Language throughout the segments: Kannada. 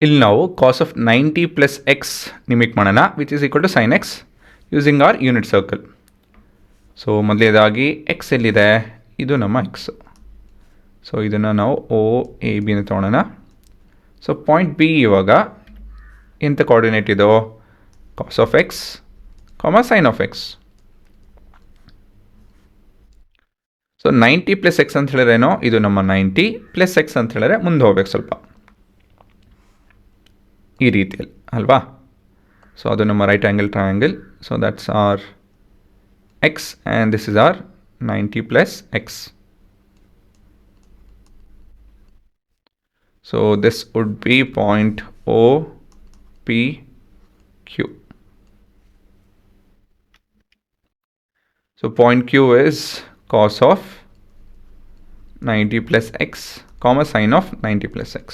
ಇಲ್ಲಿ ನಾವು ಕಾಸ್ ಆಫ್ 90 ಪ್ಲಸ್ ಎಕ್ಸ್ ನಿಮಿಕ್ ಮಾಡೋಣ, which is equal to sine x using our unit circle. So ಮೊದಲನೇದಾಗಿ ಎಕ್ಸ್ ಎಲ್ಲಿದೆ, ಇದು ನಮ್ಮ ಎಕ್ಸ್. ಸೊ ಇದನ್ನು ನಾವು ಓ ಎ ಬಿನ ತೊಗೊಳೋಣ. ಸೊ ಪಾಯಿಂಟ್ ಬಿ ಇವಾಗ ಎಂಥ ಕೋಆರ್ಡಿನೇಟ್ ಇದು, cos of x sine of x. So 90 plus x ಅಂತ ಹೇಳಿದ್ರೇನೋ ಇದು ನಮ್ಮ 90 ಪ್ಲಸ್ ಎಕ್ಸ್ ಅಂತ ಹೇಳಿದ್ರೆ ಮುಂದೆ ಹೋಗ್ಬೇಕು ಸ್ವಲ್ಪ ಈ ರೀತಿಯಲ್ಲಿ ಅಲ್ವಾ. ಸೊ ಅದು ನಮ್ಮ right angle triangle. So that's R X and this is R 90 plus X. So this would be point O P Q. So point Q is cos of 90 plus x, sine of 90 plus x.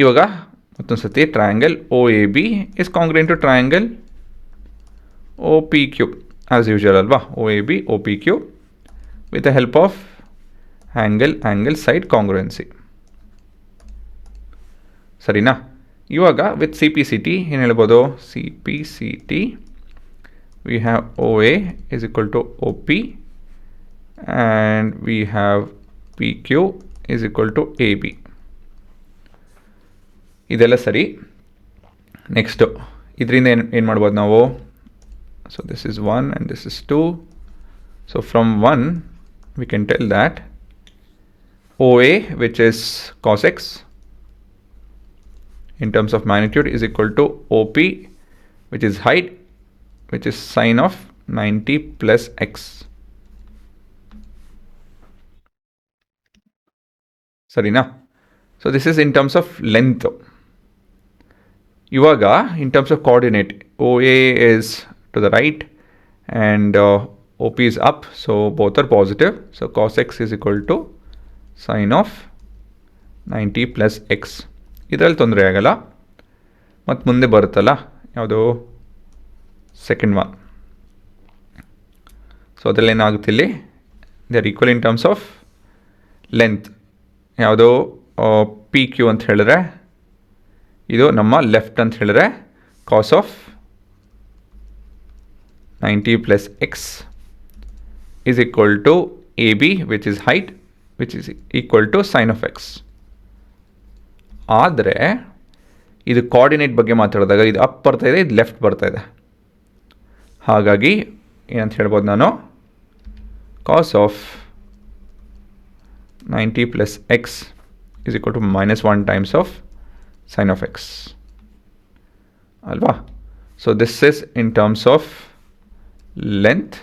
ಇವಾಗ ಮತ್ತೊಂದು ಸತಿ triangle OAB is congruent to triangle OPQ as usual ಅಲ್ವಾ. OAB OPQ with the help of angle side congruency. ಸರಿನಾ. ಇವಾಗ with C P C T ಏನು ಹೇಳ್ಬೋದು, C P C T we have O A is equal to O P and we have P Q is equal to A B. ಇದೆಲ್ಲ ಸರಿ. ನೆಕ್ಸ್ಟು ಇದರಿಂದ ಏನು ಮಾಡ್ಬೋದು ನಾವು, so this is 1 and this is 2. So from 1 we can tell that O A which is cos X in terms of magnitude is equal to OP which is height which is sine of 90 plus x. Sarina. So this is in terms of length. Ivaga in terms of coordinate, OA is to the right and OP is up, so both are positive. So cos x is equal to sine of 90 plus x. ಇದರಲ್ಲಿ ತೊಂದರೆ ಆಗಲ್ಲ. ಮತ್ತು ಮುಂದೆ ಬರುತ್ತಲ್ಲ ಯಾವುದು ಸೆಕೆಂಡ್ ಒನ್. ಸೊ ಅದರಲ್ಲಿ ಏನಾಗುತ್ತೆ, ಇಲ್ಲಿ they are equal in terms of length. ಯಾವುದು ಪಿ ಕ್ಯೂ ಅಂತ ಹೇಳಿದ್ರೆ ಇದು ನಮ್ಮ ಲೆಫ್ಟ್ ಅಂತ ಹೇಳಿದ್ರೆ cos of 90 plus x is equal to A B which is height which is equal to sine of x. ಆದರೆ ಇದು ಕೋಆರ್ಡಿನೇಟ್ ಬಗ್ಗೆ ಮಾತಾಡಿದಾಗ ಇದು ಅಪ್ ಬರ್ತಾ ಇದೆ, ಇದು ಲೆಫ್ಟ್ ಬರ್ತಾ ಇದೆ. ಹಾಗಾಗಿ ಏನಂತ ಹೇಳ್ಬೋದು ನಾನು, cos of 90 plus x is equal to -1 times of sine of x ಅಲ್ವಾ. So this is in terms of length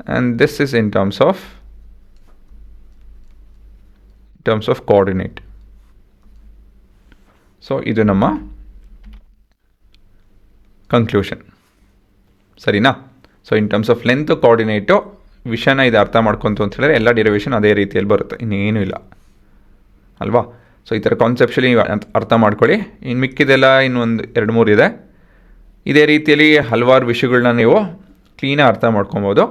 and this is in terms of coordinate. So ಇದು ನಮ್ಮ ಕನ್ಕ್ಲೂಷನ್ ಸರಿನಾ. So in terms of length coordinate ವಿಷಯನ ಇದು ಅರ್ಥ ಮಾಡ್ಕೊಂತು ಅಂತ ಹೇಳಿದ್ರೆ ಎಲ್ಲ ಡಿರೈವೇಷನ್ ಅದೇ ರೀತಿಯಲ್ಲಿ ಬರುತ್ತೆ, ಇನ್ನೇನೂ ಇಲ್ಲ ಅಲ್ವಾ. ಸೊ ಈ ಥರ ಕಾನ್ಸೆಪ್ಷಲಿ ಅರ್ಥ ಮಾಡ್ಕೊಳ್ಳಿ. ಇನ್ನು ಮಿಕ್ಕಿದೆಲ್ಲ ಇನ್ನೊಂದು 2-3 ಇದೆ. ಇದೇ ರೀತಿಯಲ್ಲಿ ಹಲವಾರು ವಿಷಯಗಳನ್ನ ನೀವು ಕ್ಲೀನಾಗಿ ಅರ್ಥ ಮಾಡ್ಕೊಬೋದು.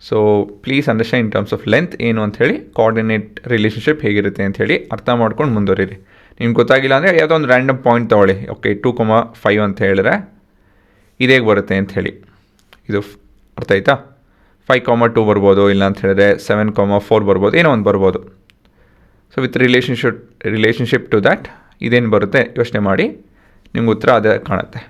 So please understand in terms of length ಏನು ಅಂಥೇಳಿ, ಕೋಆರ್ಡಿನೇಟ್ ರಿಲೇಷನ್ಶಿಪ್ ಹೇಗಿರುತ್ತೆ ಅಂಥೇಳಿ ಅರ್ಥ ಮಾಡ್ಕೊಂಡು ಮುಂದುವರಿರಿ. ನಿಮ್ಗೆ ಗೊತ್ತಾಗಿಲ್ಲ ಅಂದರೆ ಯಾವುದೋ ಒಂದು ರ್ಯಾಂಡಮ್ ಪಾಯಿಂಟ್ ತೊಗೊಳ್ಳಿ. ಓಕೆ 2,5 ಅಂತ ಹೇಳಿದ್ರೆ ಇದೇಗೆ ಬರುತ್ತೆ ಅಂಥೇಳಿ, ಇದು ಅರ್ಥ ಆಯ್ತಾ. 5,2 ಬರ್ಬೋದು, ಇಲ್ಲ ಅಂತ ಹೇಳಿದ್ರೆ 7,4 ಬರ್ಬೋದು, ಏನೋ ಒಂದು ಬರ್ಬೋದು. So with relationship to that ಇದೇನು ಬರುತ್ತೆ ಯೋಚನೆ ಮಾಡಿ, ನಿಮ್ಗೆ ಉತ್ತರ ಅದೇ ಕಾಣುತ್ತೆ.